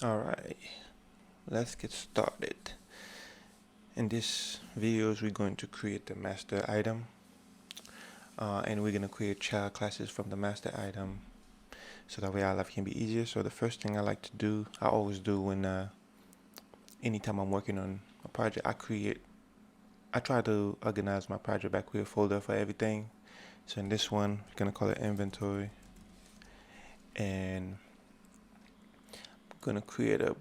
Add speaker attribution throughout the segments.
Speaker 1: Alright, let's get started. In this videos we're going to create the master item, and we're going to create child classes from the master item so that way our life can be easier. So the first thing I like to do, I always do when anytime I'm working on a project, I try to organize my project back with a folder for everything. So in this one we're going to call it inventory, and I'm going to create a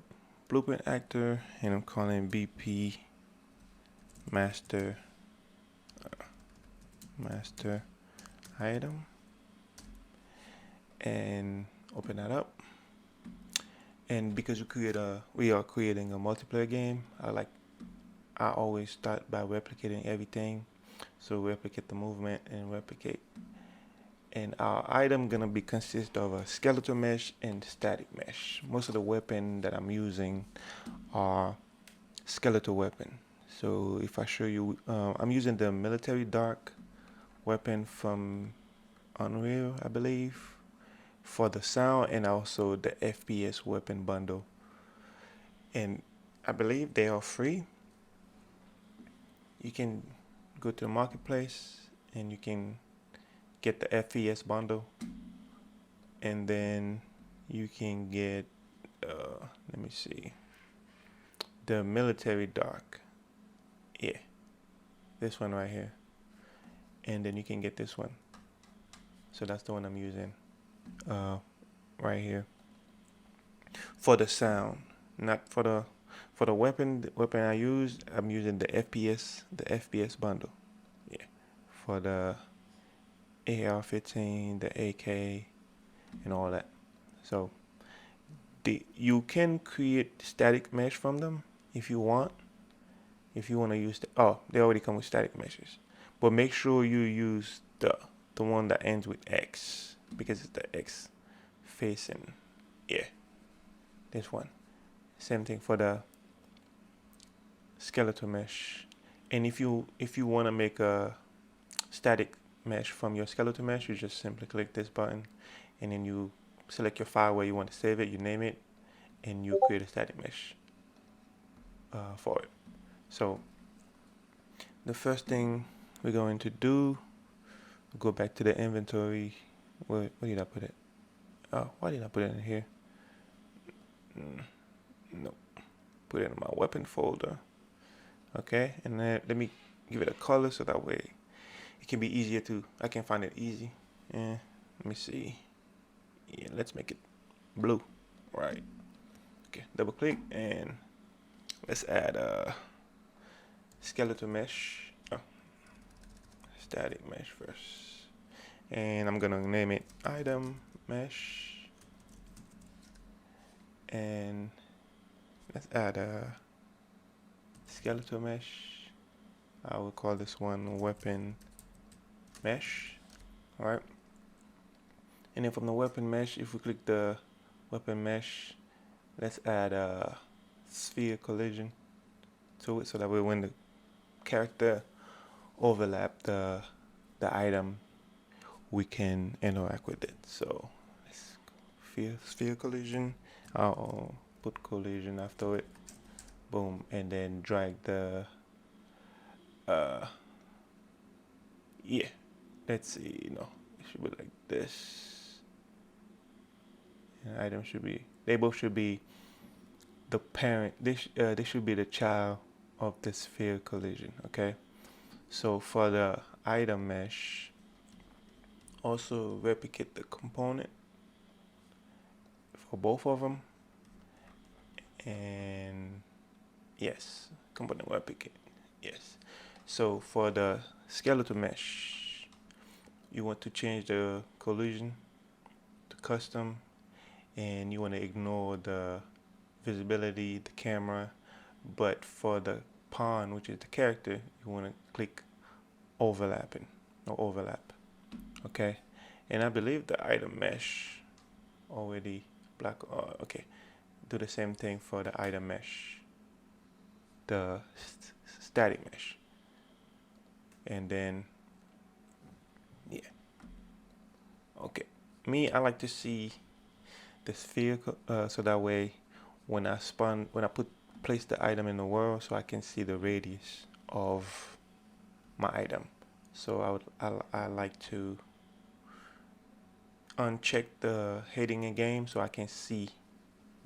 Speaker 1: blueprint actor, and I'm calling BP master item, and open that up. And because we are creating a multiplayer game, I always start by replicating everything. So replicate the movement and replicate. And our item gonna be consist of a skeletal mesh and static mesh. Most of the weapon that I'm using are skeletal weapon. So if I show you, I'm using the military dark weapon from Unreal, I believe, for the sound, and also the FPS weapon bundle. And I believe they are free. You can go to the marketplace and you can get the FPS bundle, and then you can get let me see, the military dark, yeah, this one right here, and then you can get this one. So that's the one I'm using right here for the sound, not for the weapon. The weapon I used, I'm using the FPS bundle, yeah, for the AR-15, the AK, and all that. So you can create static mesh from them if you want. If you want to use they already come with static meshes, but make sure you use the one that ends with X, because it's the X facing. Yeah, this one. Same thing for the skeletal mesh. And if you want to make a static mesh from your skeletal mesh, you just simply click this button, and then you select your file where you want to save it, you name it, and you create a static mesh for it. So the first thing we're going to do, go back to the inventory. Where did I put it? Oh, why did I put it in here? No, put it in my weapon folder. Okay, and then let me give it a color so that way it can be easier I can find it easy. And let me see. Yeah, let's make it blue. Right. Okay, double click and let's add a skeletal mesh. Oh, static mesh first. And I'm gonna name it item mesh. And let's add a skeletal mesh. I will call this one weapon mesh. Alright. And then from the weapon mesh, if we click the weapon mesh, let's add a sphere collision to it, so that way when the character overlap the item, we can interact with it. So sphere collision. I'll put collision after it. Boom, and then drag the yeah. Let's see. No, it should be like this. And item should be. They both should be the parent. They should be the child of the sphere collision. Okay. So for the item mesh, also replicate the component for both of them, and yes, component replicate, yes. So for the skeletal mesh, you want to change the collision to custom, and you want to ignore the visibility, the camera, but for the pawn, which is the character, you want to click overlapping or overlap. Okay, and I believe the item mesh already black. Okay, do the same thing for the item mesh, the static mesh, and then yeah. Okay, me, I like to see the sphere, so that way when I place the item in the world, so I can see the radius of my item. So I like to uncheck the heading in game so I can see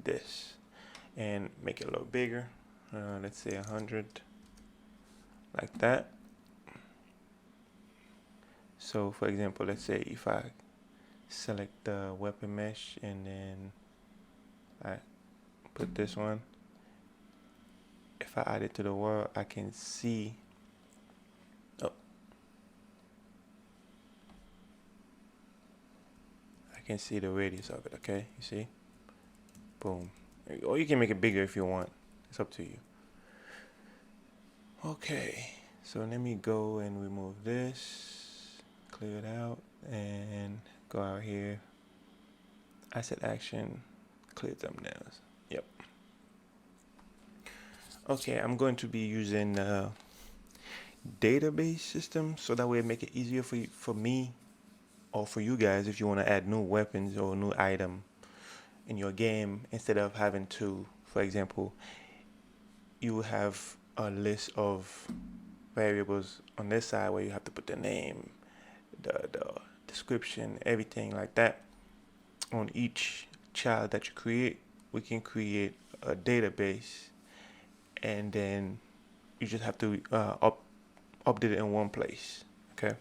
Speaker 1: this and make it a little bigger. Let's say 100, like that. So for example, let's say if I select the weapon mesh and then I put this one, if I add it to the world, I can see, oh, I can see the radius of it. Okay, you see, boom. Or you can make it bigger if you want, it's up to you. Okay, so let me go and remove this, clear it out, and go out here, asset action, clear thumbnails. Yep. Okay, I'm going to be using database system, so that way it make it easier for me or for you guys if you want to add new weapons or new item in your game, instead of having to, for example, you have a list of variables on this side where you have to put the name, the description, everything like that. On each child that you create, we can create a database, and then you just have to update it in one place. Okay,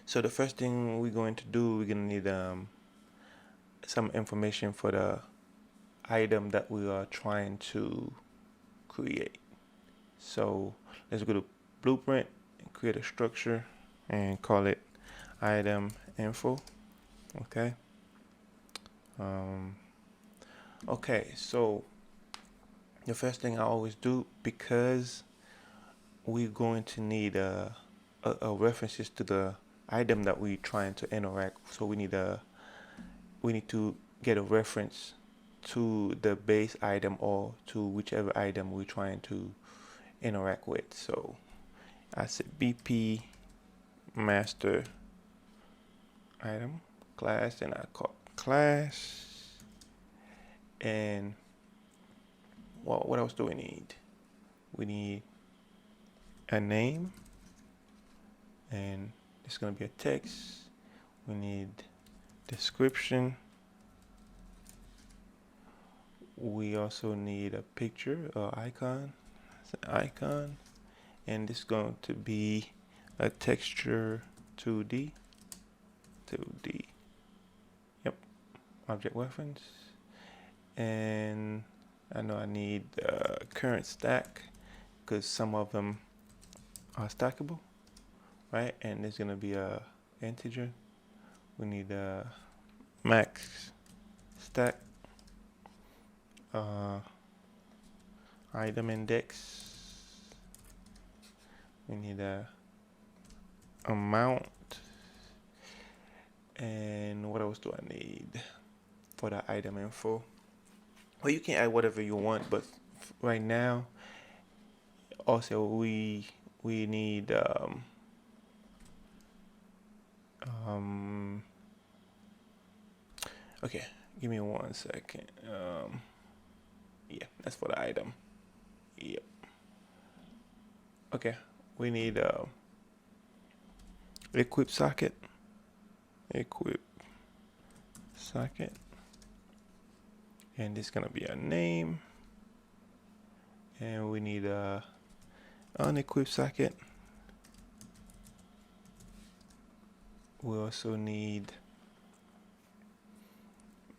Speaker 1: so the first thing we're going to do, we're going to need some information for the item that we are trying to create. So let's go to blueprint and create a structure and call it item info. Okay. Okay, so the first thing I always do, because we're going to need a references to the item that we're trying to interact, so we need to get a reference to the base item or to whichever item we're trying to interact with. So I said BP master item class, and I call class. And what else do we need? We need a name, and it's going to be a text. We need description. We also need a picture or icon. It's an icon, and this is going to be a texture 2D. Yep, object reference. And I know I need current stack, because some of them are stackable, right? And there's gonna be a integer. We need a max stack, item index. We need a amount. And what else do I need for the item info? Well, you can add whatever you want, but right now, also we need okay, give me 1 second. Yeah, that's for the item. Yep. Okay, we need equip socket, and this is gonna be a name, and we need a unequipped socket. We also need,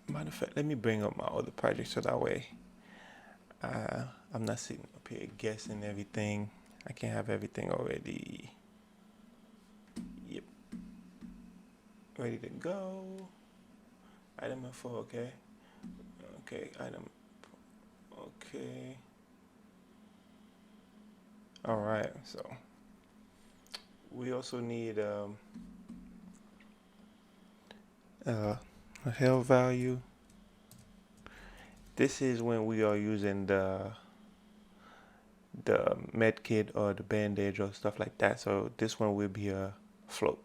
Speaker 1: matter of fact, let me bring up my other project so that way I'm not sitting up here guessing everything. I can have everything already. Yep, ready to go. Item info, okay. Okay, item, okay. All right, so we also need a health value. This is when we are using the med kit or the bandage or stuff like that. So this one will be a float.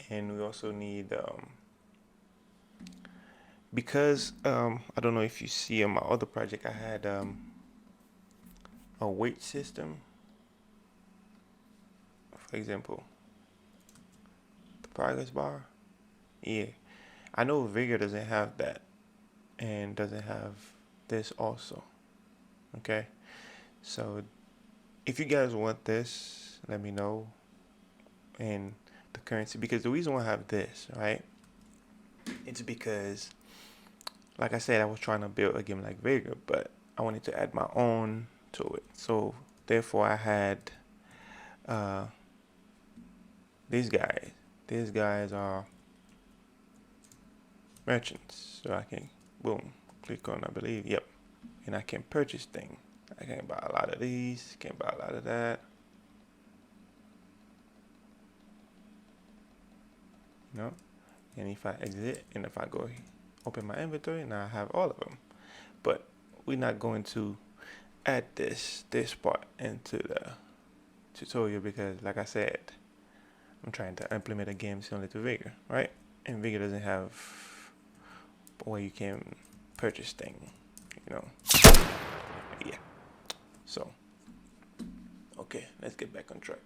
Speaker 1: And we also need because I don't know if you see on my other project, I had a weight system. For example, the progress bar. Yeah, I know Vigor doesn't have that and doesn't have this also. Okay, so if you guys want this, let me know. And the currency, because the reason why I have this, right, it's because, like I said, I was trying to build a game like Vigor, but I wanted to add my own to it. So therefore I had uh, these guys. These guys are merchants. So I can, boom, click on, I believe, yep. And I can purchase things. I can buy a lot of these, can buy a lot of that. You know? And if I exit, and if I go open my inventory, now I have all of them. But we're not going to add this part into the tutorial because, like I said, I'm trying to implement a game similar to Vigor, right? And Vigor doesn't have where you can purchase things, you know. Yeah. So, okay, let's get back on track.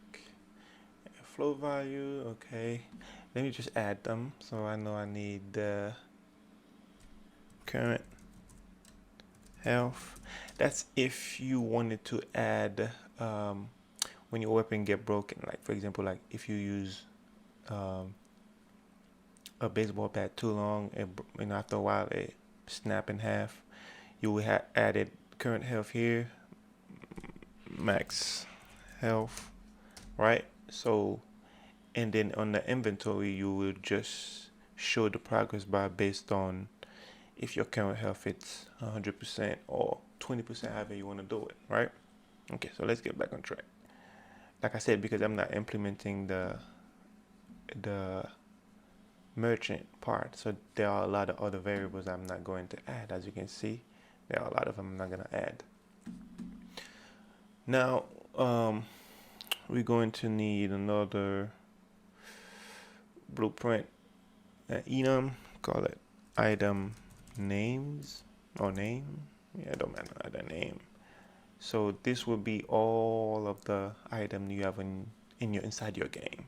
Speaker 1: Flow value, okay. Let me just add them. So I know I need the current health. That's if you wanted to add when your weapon get broken. Like for example, like if you use a baseball bat too long, and after a while it snap in half, you will have added current health here, max health, right? So, and then on the inventory, you will just show the progress bar based on if your current health hits 100% or 20%, however you want to do it, right? Okay, so let's get back on track. Like I said, because I'm not implementing the merchant part, so there are a lot of other variables I'm not going to add. As you can see, there are a lot of them I'm not going to add. Now, we're going to need another blueprint, enum, call it item names or name. Yeah, it don't matter, either name. So this will be all of the item you have in your inside your game.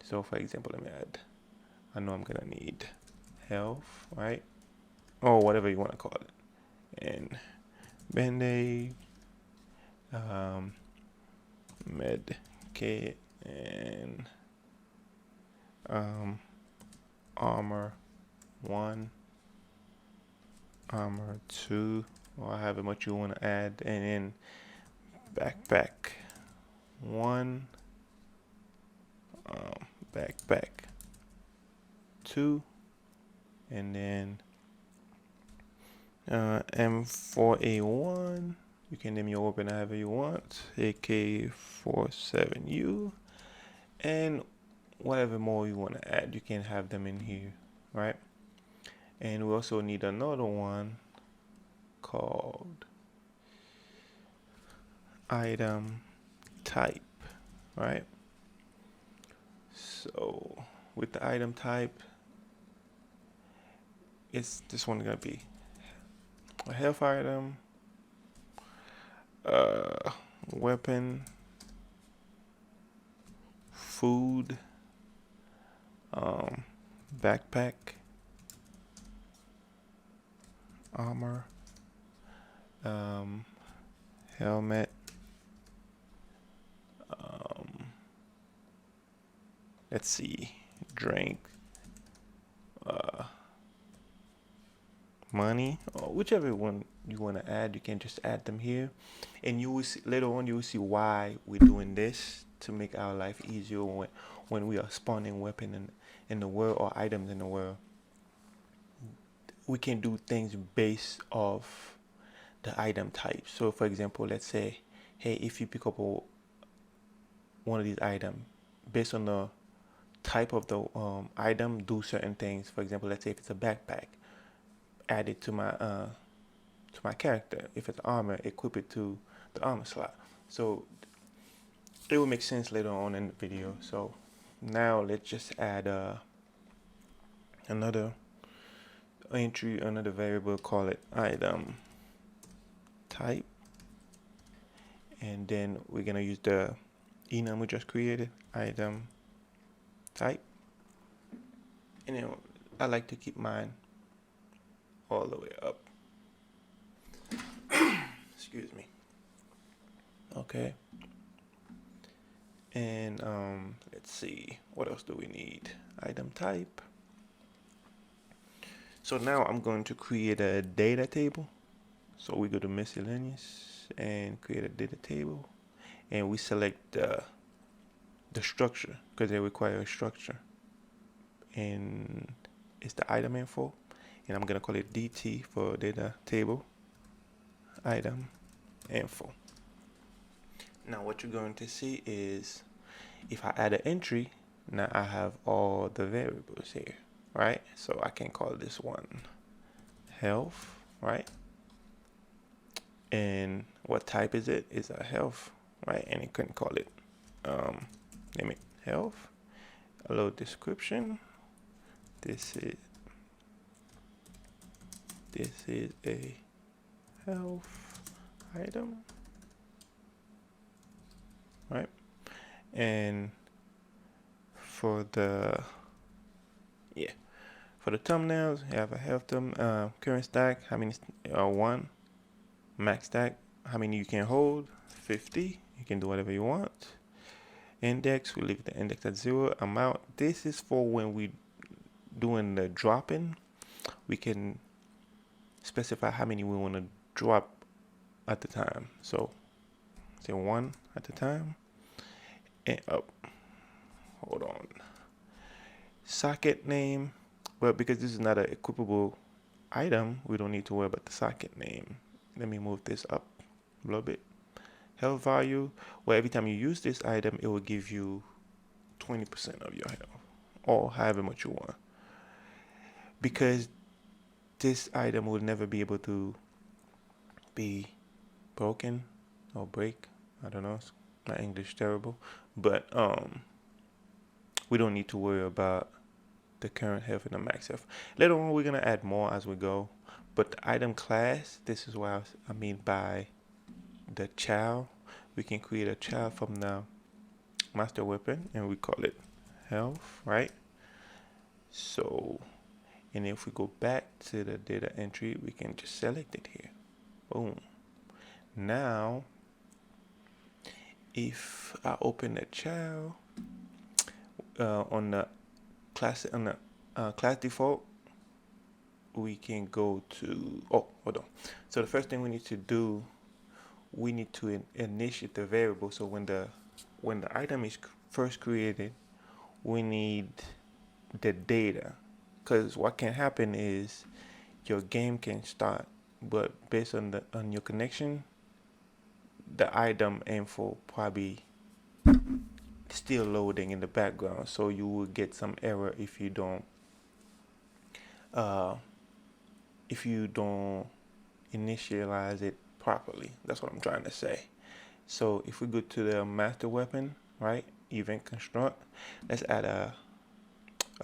Speaker 1: So for example, let me add, I know I'm gonna need health, right? Or whatever you want to call it. And band-aid, med kit, and armor 1, armor 2, or however much you want to add, and then backpack 1, backpack 2, and then M4A1. You can name your weapon however you want, AK-47U, and whatever more you want to add, you can have them in here, right? And we also need another one called item type, right? So with the item type, it's this one gonna be a health item, weapon, food, backpack, armor, helmet, let's see, drink, money, or whichever one you want to add, you can just add them here, and you will see later on, you will see why we're doing this to make our life easier when we are spawning weapon in the world or items in the world. We can do things based off the item type. So for example, let's say, hey, if you pick up one of these items, based on the type of the item, do certain things. For example, let's say if it's a backpack, add it to my character. If it's armor, equip it to the armor slot. So it will make sense later on in the video. So now let's just add another entry under the variable, call it item type, and then we're gonna use the enum we just created, item type, and then I like to keep mine all the way up. Excuse me. Okay. And let's see, what else do we need? Item type. So now I'm going to create a data table. So we go to miscellaneous and create a data table, and we select the structure because they require a structure, and it's the item info, and I'm gonna call it DT for data table item info. Now what you're going to see is if I add an entry, now I have all the variables here, right? So I can call this one health, right? And what type is it? Is a health, right? And you can call it name it health. A little description. This is a health item, right? And for the thumbnails, you have a health current stack, how many 1, max stack, how many you can hold, 50. You can do whatever you want. Index, we leave the index at 0. Amount, this is for when we doing the dropping, we can specify how many we want to drop at the time. So say 1 at the time, and up. Hold on. Socket name, well, because this is not an equipable item, we don't need to worry about the socket name. Let me move this up a little bit. Health value, well, every time you use this item, it will give you 20% of your health, or however much you want. Because this item will never be able to be broken or break. I don't know, my English terrible, but we don't need to worry about the current health and the max health. Later on, we're gonna add more as we go. But the item class, this is what I mean by the child. We can create a child from the master weapon, and we call it health, right? So, and if we go back to the data entry, we can just select it here. Boom. Now, if I open the child on the class class default, we can go to hold on. So the first thing we need to do, we need to initiate the variable. So when the item is first created, we need the data, because what can happen is your game can start, but based on your connection, the item info probably still loading in the background, so you will get some error if you don't initialize it properly. That's what I'm trying to say. So if we go to the master weapon, right, event construct, let's add a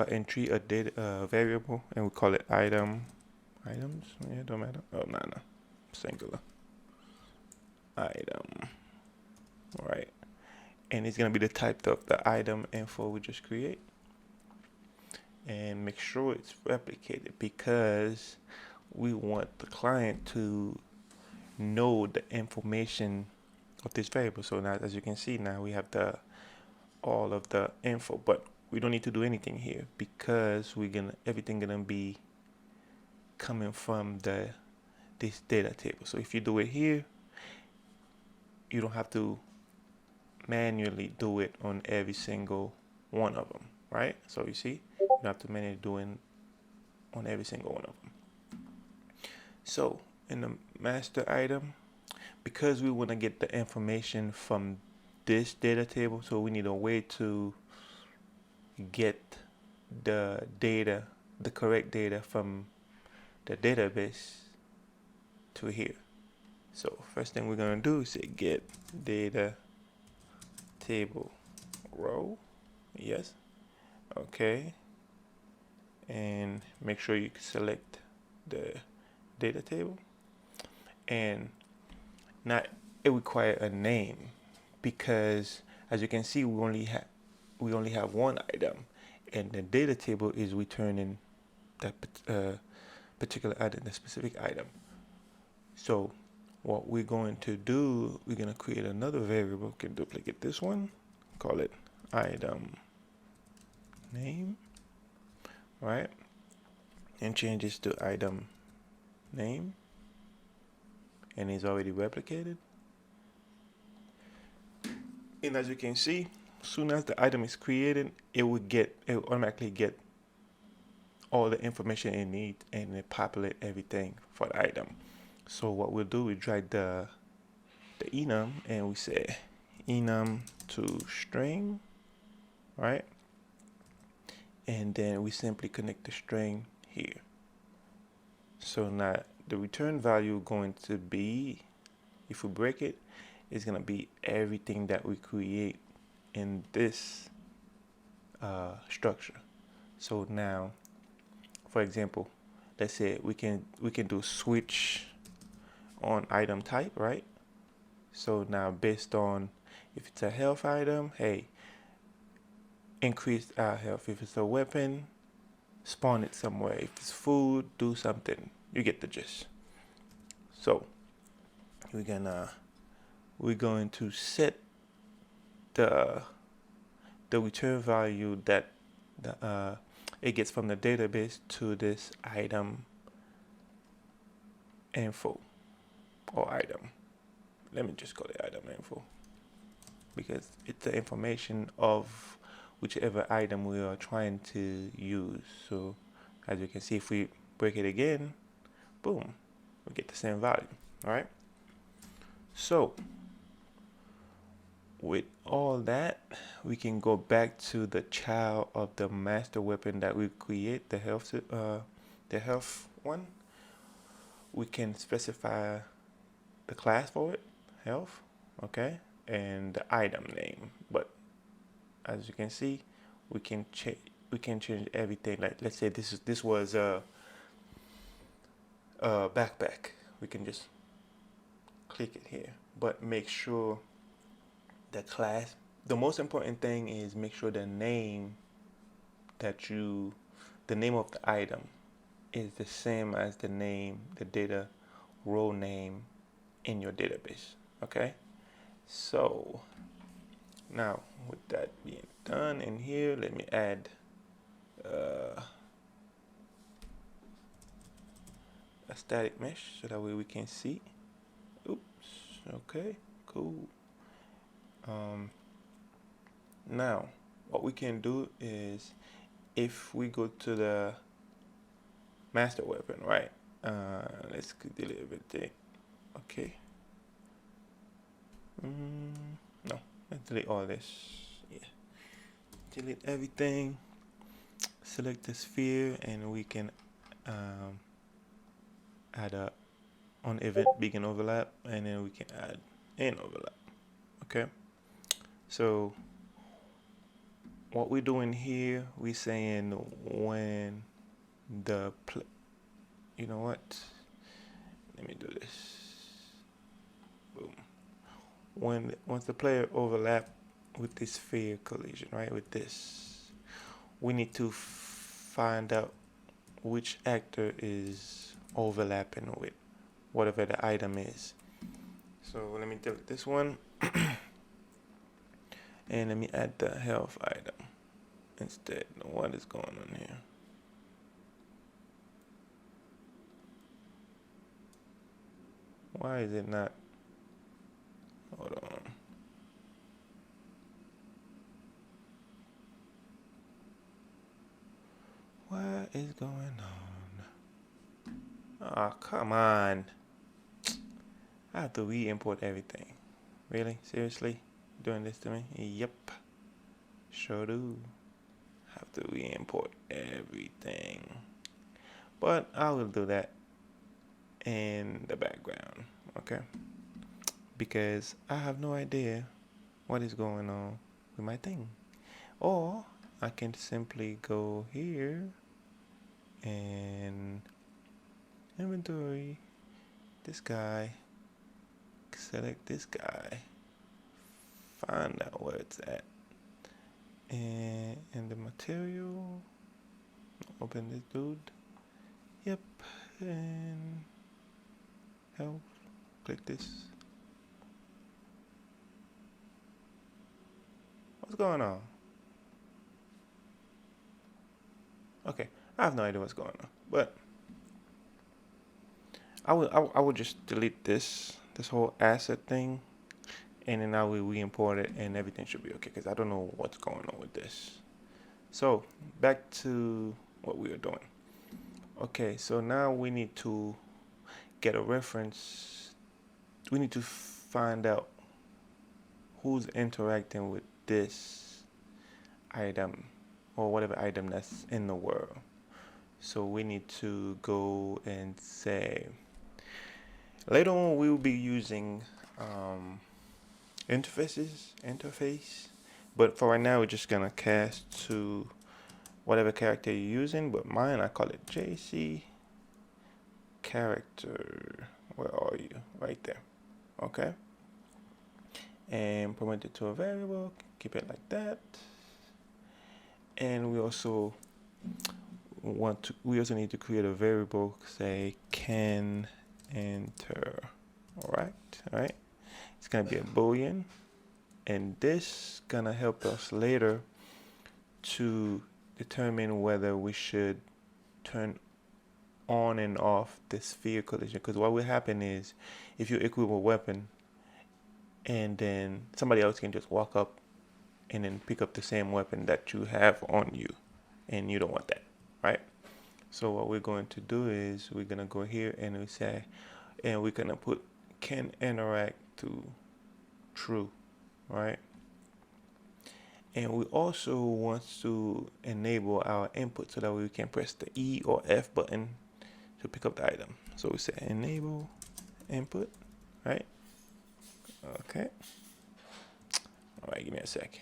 Speaker 1: entry, a data variable, and we call it items. Yeah, don't matter. Oh, no, singular item, right? And it's gonna be the type of the item info we just create, and make sure it's replicated, because we want the client to know the information of this variable. So now, as you can see, now we have all of the info, but we don't need to do anything here, because everything gonna be coming from this data table. So if you do it here, you don't have to manually do it on every single one of them, right? So you see, you don't have to manually do it on every single one of them. So in the master item, because we want to get the information from this data table, so we need a way to get the data, the correct data from the database to here. So first thing we're going to do is say get data table row. Yes. Okay. And make sure you select the data table, and now it requires a name, because as you can see we only have one item, and the data table is returning that particular item, the specific item. So what we're going to do, we're going to create another variable. We can duplicate this one, call it item name, right? And change this to item name, and it's already replicated. And as you can see, as soon as the item is created, it will automatically get all the information it needs, and it populate everything for the item. So what we'll do, we drag the enum, and we say enum to string, right? And then we simply connect the string here. So now the return value going to be, if we break it, is going to be everything that we create in this structure. So now, for example, let's say we can do switch on item type, right? So now based on if it's a health item, hey, increase our health. If it's a weapon, spawn it somewhere. If it's food, do something. You get the gist. So we're going to set the return value that it gets from the database to this item info, or item. Let me just call it item info, because it's the information of whichever item we are trying to use. So as you can see, if we break it again, boom, we get the same value. All right. So with all that, we can go back to the child of the master weapon that we create, the health one. We can specify the class for it, health, okay, and the item name. But as you can see, we can change everything. Like, let's say this was a backpack. We can just click it here, but make sure the class, the most important thing is make sure the name of the item is the same as the data row name in your database. Okay, so now with that being done, in here, let me add a static mesh so that way we can see. Oops. Okay, cool. Now what we can do is, if we go to the master weapon, right? Let's delete everything. Okay. No, let's delete all this. Yeah, delete everything. Select the sphere, and we can add a on event begin overlap, and then we can add an overlap. Okay. So what we're doing here, we're saying when the you know what? Let me do this. Boom. Once the player overlap with this sphere collision, right? With this, we need to find out which actor is overlapping with whatever the item is. So let me delete this one. And let me add the health item instead. What is going on here? Why is it not? Hold on. What is going on? Oh, come on. I have to re-import everything. Really? Seriously? Doing this to me? Yep. Sure do. Have to re-import everything. But I will do that in the background, okay? Because I have no idea what is going on with my thing. Or I can simply go here and inventory, this guy, select this guy, find out where it's at, and in the material, open this dude, yep, and health, click this. What's going on? Okay, I have no idea what's going on, but I would just delete this whole asset thing, and then now we import it, and everything should be okay, because I don't know what's going on with this. So back to what we were doing. Okay, so now we need to get a reference. We need to find out who's interacting with this item or whatever item that's in the world. So we need to go and say, later on we will be using interface, but for right now we're just gonna cast to whatever character you're using, but mine, I call it JC character. Where are you? Right there. Okay, and promote it to a variable, keep it like that. And we also need to create a variable, say can enter. All right, it's gonna be a boolean, and this gonna help us later to determine whether we should turn on and off this field collision. Because what will happen is, if you equip a weapon and then somebody else can just walk up and then pick up the same weapon that you have on you, and you don't want that, right? So what we're going to do is we're gonna go here and we say, and we're gonna put can interact to true, right? And we also want to enable our input so that we can press the E or F button to pick up the item. So we say enable input, right? Okay. All right, give me a second.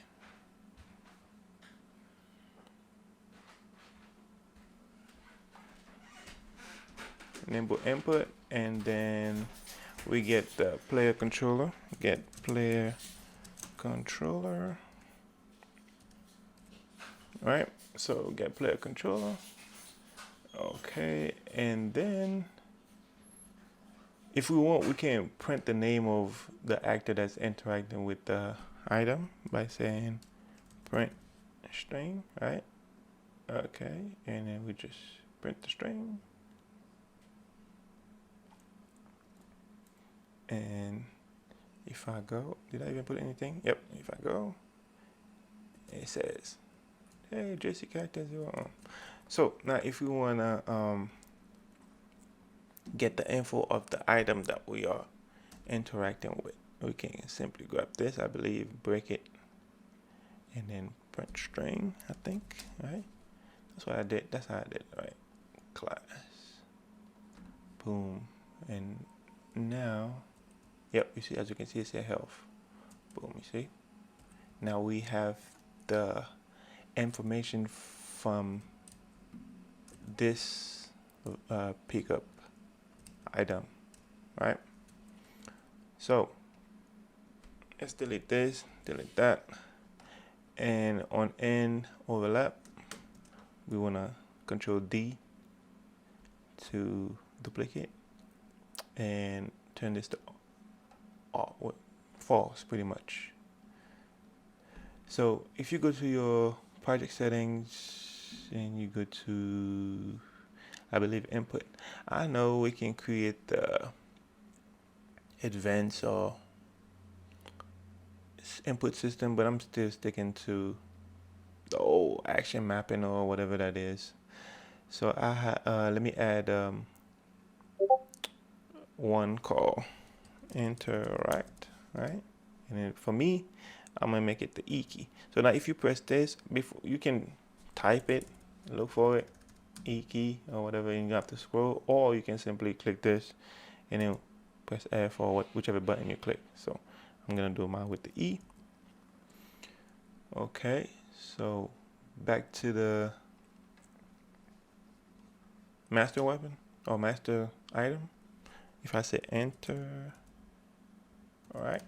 Speaker 1: Enable input, and then we get the player controller. Get player controller. Right, so get player controller. Okay, and then if we want, we can print the name of the actor that's interacting with the item by saying print string, right? Okay, and then we just print the string. And if I go, did I even put anything? Yep, if I go, it says, hey, JC character 0. So now if we wanna get the info of the item that we are interacting with, we can simply grab this, I believe, break it, and then print string, I think, right? That's what I did, that's how I did it, right? Class, boom, and now, yep, you see, as you can see, it says health, boom, you see? Now we have the information from this pickup item, right? So let's delete this, delete that, and on end overlap, we want to control D to duplicate and turn this to false, pretty much. So if you go to your project settings and you go to, I believe, input, I know we can create the advanced or input system, but I'm still sticking to the old action mapping or whatever that is. So let me add one called interact, right? And then for me, I'm gonna make it the E key. So now if you press this, before you can type it, look for it, E key or whatever, and you have to scroll, or you can simply click this and then press F or whichever button you click. So I'm gonna do mine with the E. Okay, so back to the master weapon or master item. If I say enter, all right.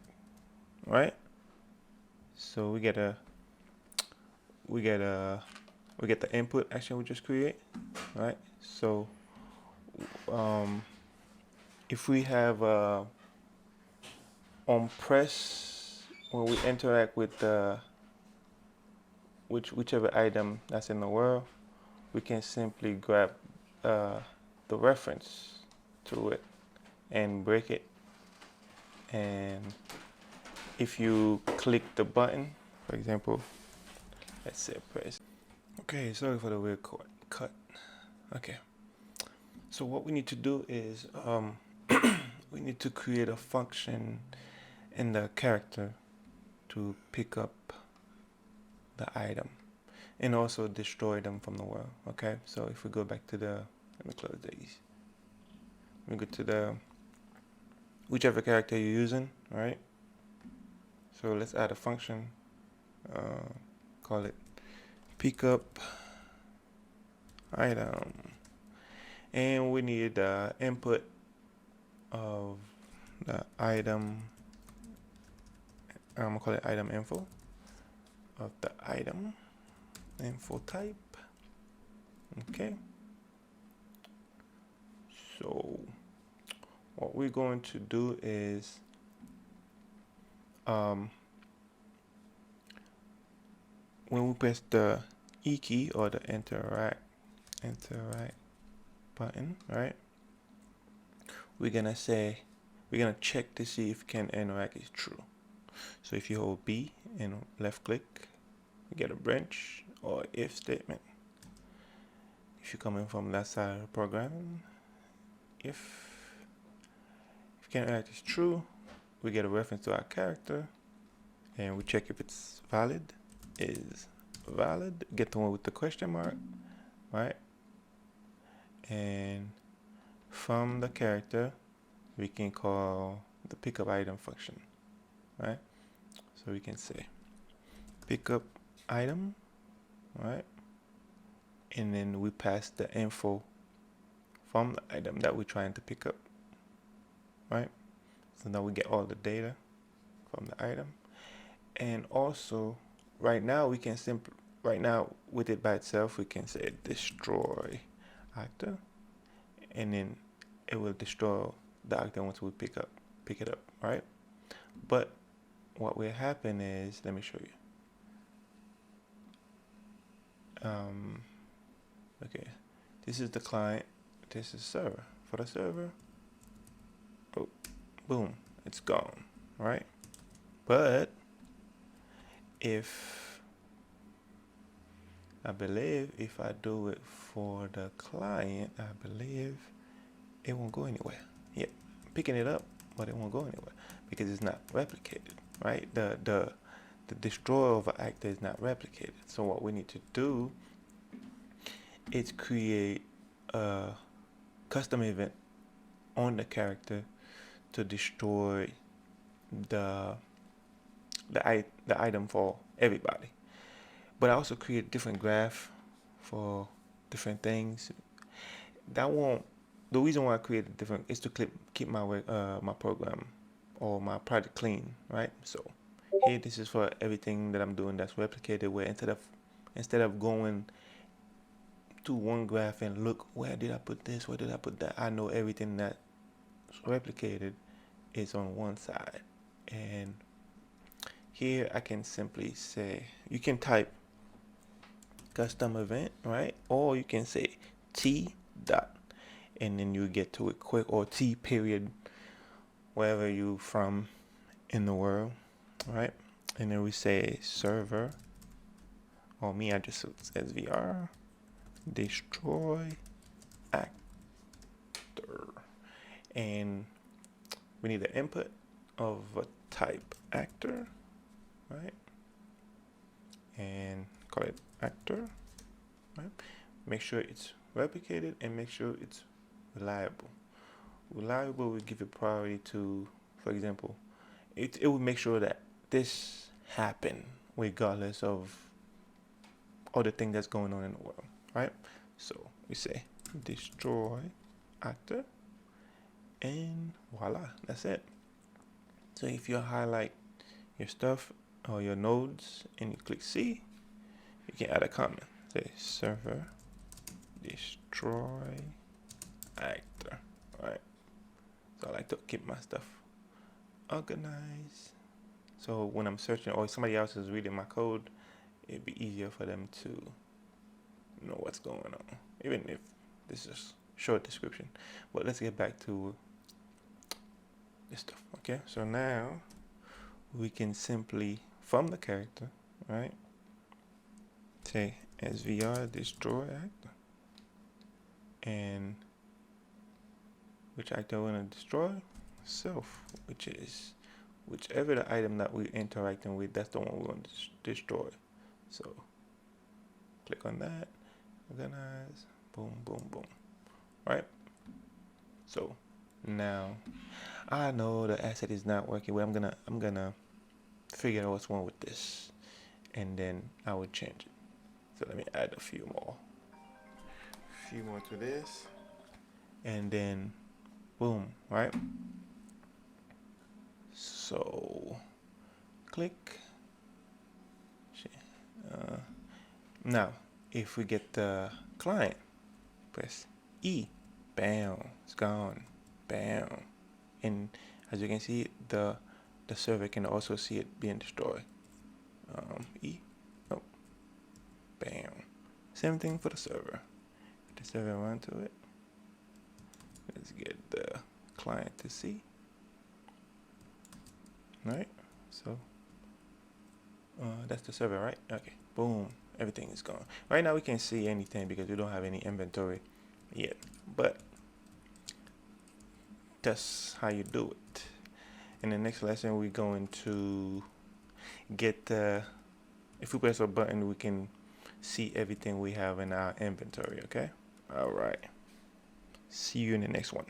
Speaker 1: So we get the input action we just create, right? So if we have on press, when we interact with whichever item that's in the world, we can simply grab the reference to it and break it. And if you click the button, for example, let's say press. Okay, sorry for the weird cut. Okay, so what we need to do is we need to create a function in the character to pick up the item and also destroy them from the world. Okay, so if we go back to the, let me close these. We go to the whichever character you're using, right? So let's add a function, call it pick up item, and we need the input of the item. I'm gonna call it item info of the item info type. Okay, so what we're going to do is when we press the E key or the interact button, right, we're gonna check to see if can interact is true. So if you hold B and left click, you get a branch or if statement. If you're coming from that side of the program, if can interact is true, we get a reference to our character and we check if it's valid. Is valid, get the one with the question mark, right? And from the character we can call the pickup item function, right? So we can say pickup item, right? And then we pass the info from the item that we're trying to pick up, right? So now we get all the data from the item. And also right now we can with it by itself we can say destroy actor, and then it will destroy the actor once we pick it up, right? But what will happen is, let me show you. Okay, this is the client, this is server. For the server, oh, boom, it's gone, right? But if I believe if I do it for the client, I believe it won't go anywhere. Yeah, picking it up, but it won't go anywhere because it's not replicated, right? The destroyer of an actor is not replicated. So what we need to do is create a custom event on the character to destroy the item for everybody. But I also create different graph for different things. The reason why I created different is to keep my my program or my project clean, right? So here, this is for everything that I'm doing that's replicated, where instead of going to one graph and look, where did I put this, where did I put that, I know everything that's replicated is on one side. And here I can simply say, you can type custom event, right? Or you can say T dot, and then you get to it quick, or T period, wherever you from in the world, right? And then we say server, or me, I just says VR, destroy actor, and we need the input of a type actor, right? And call it actor, right? Make sure it's replicated and make sure it's reliable. Reliable will give you priority to, for example, it will make sure that this happen regardless of other thing that's going on in the world, right? So we say destroy actor, and voila, that's it. So if you highlight your stuff or your nodes and you click C, you can add a comment. Say server destroy actor. Alright. So I like to keep my stuff organized. So when I'm searching or somebody else is reading my code, it'd be easier for them to know what's going on. Even if this is short description. But let's get back to this stuff. Okay, so now we can simply from the character, right? Say SVR destroy actor. And which actor we're gonna destroy? Self, which is whichever the item that we're interacting with, that's the one we want to destroy. So click on that, organize, boom, boom, boom. Right? So now I know the asset is not working. Well, I'm gonna figure out what's wrong with this, and then I would change it. So let me add a few more to this, and then boom, right? So click. Now, if we get the client, press E, bam, it's gone, bam. And as you can see, the server can also see it being destroyed. E, oh, bam. Same thing for the server. The server run to it. Let's get the client to see. Right, so that's the server, right? Okay, boom, everything is gone. Right now we can't see anything because we don't have any inventory yet, but that's how you do it. In the next lesson we're going to get if we press a button we can see everything we have in our inventory. Okay, all right, see you in the next one.